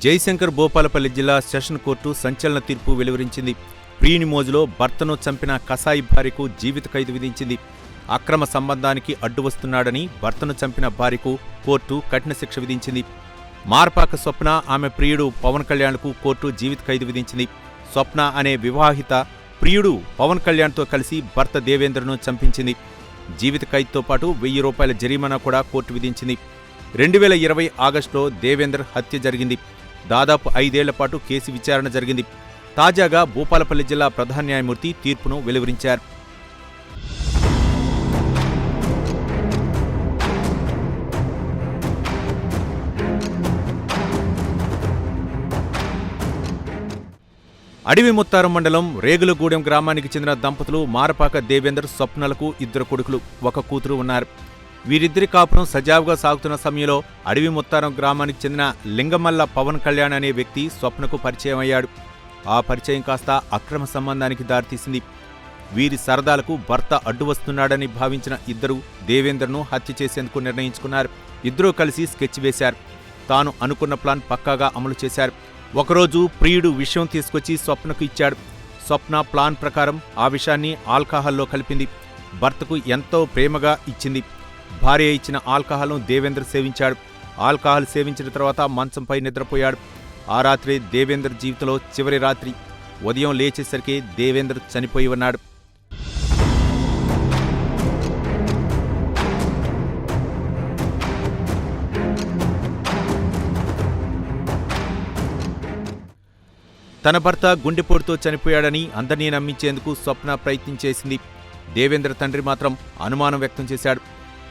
జయశంకర్ భూపాలపల్లి జిల్లా session court సంచలన తీర్పు వెలువరించింది. ప్రియుని మోజులో భర్తను చంపిన కసాయి భార్యకు జీవిత ఖైదు విధించింది. అక్రమ సంబంధానికి అడ్డు వస్తున్నాడని భర్తను చంపిన భార్యకు కోర్టు కఠిన శిక్ష విధించింది. మార్పాక స్వప్న ఆమె ప్రియుడు పవన్ కళ్యాణ్కు కోర్టు జీవిత ఖైదు విధించింది. స్వప్న అనే వివాహిత ప్రియుడు పవన్ కళ్యాణ్తో కలిసి భర్త దేవేంద్రను చంపించింది. జీవిత ఖైదుతో పాటు 1000 రూపాయల జరిమానా కూడా కోర్టు విధించింది. 2020 ఆగస్టులో దేవేంద్ర హత్య జరిగింది. దాదాపు 5 ఏళ్ల పాటు కేసు విచారణ జరిగింది. తాజాగా భూపాలపల్లి జిల్లా ప్రధాన న్యాయమూర్తి తీర్పును వెలువరించారు. అడవి ముత్తారం మండలం రేగులగూడెం గ్రామానికి చెందిన దంపతులు మారపాక దేవేందర్ స్వప్నలకు 2 కొడుకులు, 1 కూతురు ఉన్నారు. వీరిద్దరి కాపురం సజావుగా సాగుతున్న సమయంలో అడవి ముత్తారం గ్రామానికి చెందిన లింగమల్ల పవన్ కళ్యాణ్ అనే వ్యక్తి స్వప్నకు పరిచయం అయ్యాడు. ఆ పరిచయం కాస్త అక్రమ సంబంధానికి దారితీసింది. వీరి సరదాలకు భర్త అడ్డు వస్తున్నాడని భావించిన ఇద్దరు దేవేందర్ను హత్య చేసేందుకు నిర్ణయించుకున్నారు. ఇద్దరూ కలిసి స్కెచ్ వేశారు. తాను అనుకున్న ప్లాన్ పక్కాగా అమలు చేశారు. ఒకరోజు ప్రియుడు విషయం తీసుకొచ్చి స్వప్నకు ఇచ్చాడు. స్వప్న ప్లాన్ ప్రకారం ఆ విషయాన్ని ఆల్కహాల్లో కలిపింది. భర్తకు ఎంతో ప్రేమగా ఇచ్చింది. భార్య ఇచ్చిన ఆల్కహాల్ను దేవేంద్ర సేవించాడు. ఆల్కహాల్ సేవించిన తర్వాత మంచంపై నిద్రపోయాడు. ఆ రాత్రి దేవేంద్ర జీవితంలో చివరి రాత్రి. ఉదయం లేచేసరికి దేవేంద్ర చనిపోయి ఉన్నాడు. తన భర్త గుండెపోటుతో చనిపోయాడని అందరినీ నమ్మించేందుకు స్వప్న ప్రయత్నం చేసింది. దేవేంద్ర తండ్రి మాత్రం అనుమానం వ్యక్తం చేశాడు.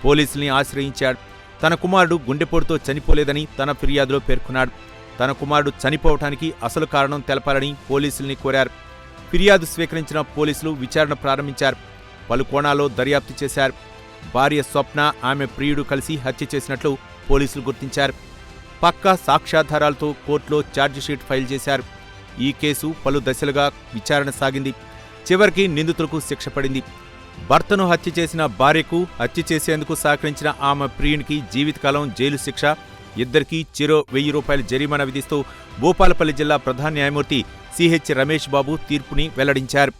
పోలీసుల్ని ఆశ్రయించాడు. తన కుమారుడు గుండెపోటుతో చనిపోలేదని తన ఫిర్యాదులో పేర్కొన్నాడు. తన కుమారుడు చనిపోవటానికి అసలు కారణం తెలపాలని పోలీసుల్ని కోరారు. ఫిర్యాదు స్వీకరించిన పోలీసులు విచారణ ప్రారంభించారు. పలు కోణాల్లో దర్యాప్తు చేశారు. భార్య స్వప్న, ఆమె ప్రియుడు కలిసి హత్య చేసినట్లు పోలీసులు గుర్తించారు. పక్కా సాక్ష్యాధారాలతో కోర్టులో ఛార్జిషీట్ ఫైల్ చేశారు. ఈ కేసు పలు దశలుగా విచారణ సాగింది. చివరికి నిందితులకు శిక్ష పడింది. భర్తను హత్య చేసిన భార్యకు, హత్య చేసేందుకు సహకరించిన ఆమె ప్రియునికి జీవితకాలం జైలు శిక్ష, ఇద్దరికీ చెరో 1000 రూపాయల జరిమానా విధిస్తూ భూపాలపల్లి జిల్లా ప్రధాన న్యాయమూర్తి సిహెచ్ రమేష్ బాబు తీర్పుని వెల్లడించారు.